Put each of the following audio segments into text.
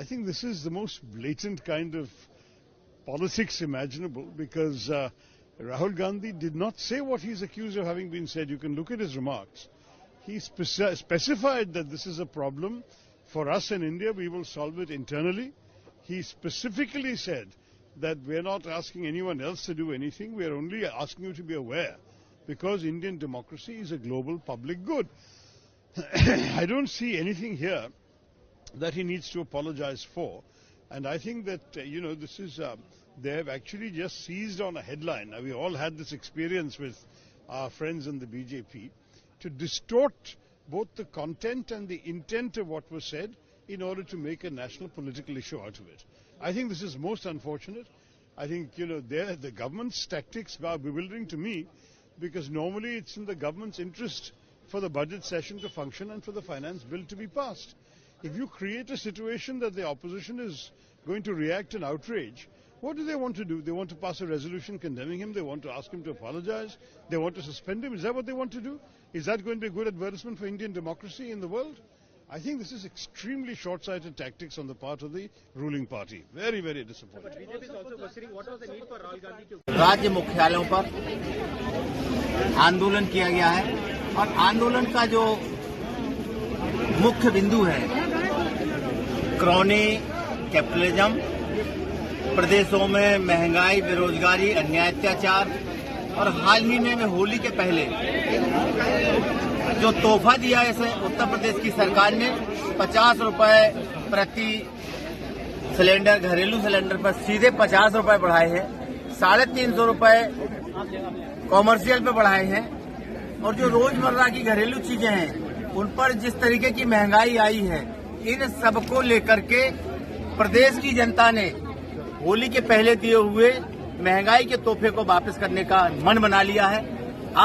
I think this is the most blatant kind of politics imaginable because Rahul Gandhi did not say what he's accused of having been said. You can look at his remarks. He specified that this is a problem for us in India. We will solve it internally. He specifically said that we're not asking anyone else to do anything. We're only asking you to be aware because Indian democracy is a global public good. I don't see anything here that he needs to apologize for. And I think that, this is, they have actually just seized on a headline. Now, we all had this experience with our friends in the BJP to distort both the content and the intent of what was said in order to make a national political issue out of it. I think this is most unfortunate. I think, the government's tactics are bewildering to me because normally it's in the government's interest for the budget session to function and for the finance bill to be passed. If you create a situation that the opposition is going to react in outrage, what do they want to do? They want to pass a resolution condemning him. They want to ask him to apologize. They want to suspend him. Is that what they want to do? Is that going to be a good advertisement for Indian democracy in the world? I think this is extremely short-sighted tactics on the part of the ruling party. Very, very disappointing. राज्य मुख्यालयों पर आंदोलन किया गया है और आंदोलन का जो मुख्य बिंदु है क्रॉनी कैपिटलिज्म, प्रदेशों में महंगाई, बेरोजगारी, अन्याय, अत्याचार और हाल ही में होली के पहले जो तोहफा दिया है इसे उत्तर प्रदेश की सरकार ने 50 रुपए प्रति सिलेंडर, घरेलू सिलेंडर पर सीधे 50 रुपए बढ़ाए हैं, 350 रुपए कॉमर्शियल पे बढ़ाए हैं और जो रोजमर्रा की घरेलू चीजें हैं उन पर जिस तरीके की महंगाई आई है, इन सबको लेकर के प्रदेश की जनता ने होली के पहले दिए हुए महंगाई के तोहफे को वापस करने का मन बना लिया है।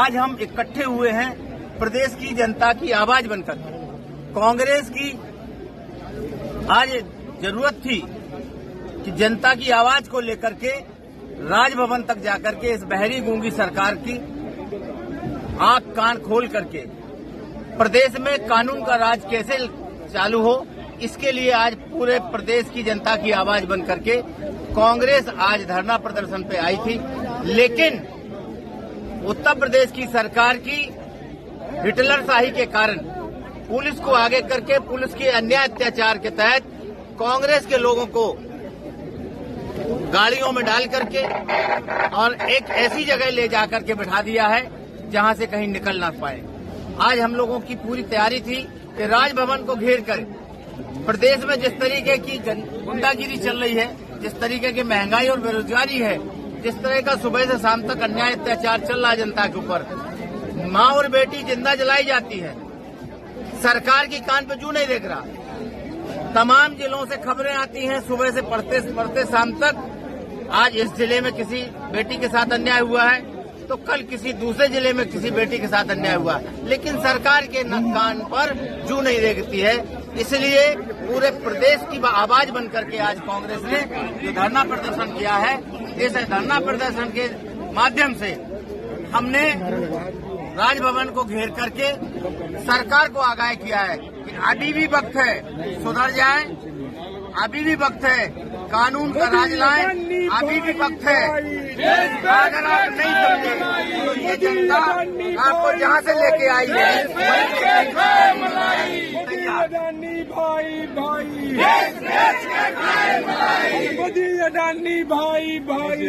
आज हम इकट्ठे हुए हैं प्रदेश की जनता की आवाज बनकर। कांग्रेस की आज जरूरत थी कि जनता की आवाज को लेकर के राजभवन तक जाकर के इस बहरी गूंगी सरकार की आंख कान खोल करके प्रदेश में कानून का राज कैसे चालू हो, इसके लिए आज पूरे प्रदेश की जनता की आवाज बन करके कांग्रेस आज धरना प्रदर्शन पे आई थी। लेकिन उत्तर प्रदेश की सरकार की हिटलरशाही के कारण पुलिस को आगे करके पुलिस के अन्याय अत्याचार के तहत कांग्रेस के लोगों को गाड़ियों में डाल करके और एक ऐसी जगह ले जाकर के बैठा दिया है जहां से कहीं निकल ना पाए। आज हम लोगों की पूरी तैयारी थी कि राजभवन को घेर कर प्रदेश में जिस तरीके की गुंडागिरी चल रही है, जिस तरीके की महंगाई और बेरोजगारी है, जिस तरह का सुबह से शाम तक अन्याय अत्याचार चल रहा है जनता के ऊपर, माँ और बेटी जिंदा जलाई जाती है, सरकार की कान पे जू नहीं देख रहा। तमाम जिलों से खबरें आती हैं सुबह से पढ़ते शाम तक। आज इस जिले में किसी बेटी के साथ अन्याय हुआ है तो कल किसी दूसरे जिले में किसी बेटी के साथ अन्याय हुआ, लेकिन सरकार के कान पर जू नहीं देखती है। इसलिए पूरे प्रदेश की आवाज बनकर के आज कांग्रेस ने जो धरना प्रदर्शन किया है, इस धरना प्रदर्शन के माध्यम से हमने राजभवन को घेर करके सरकार को आगाह किया है कि अभी भी वक्त है, सुधर जाएं, अभी भी वक्त है, कानून का राज लाएं, अभी भी वक्त है। अगर आप नहीं समझे तो ये जनता आपको जहाँ से लेके आई है अडानी भाई भाई, मोदी अडानी भाई भाई,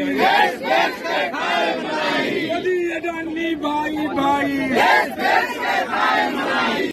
मोदी अडानी भाई भाई।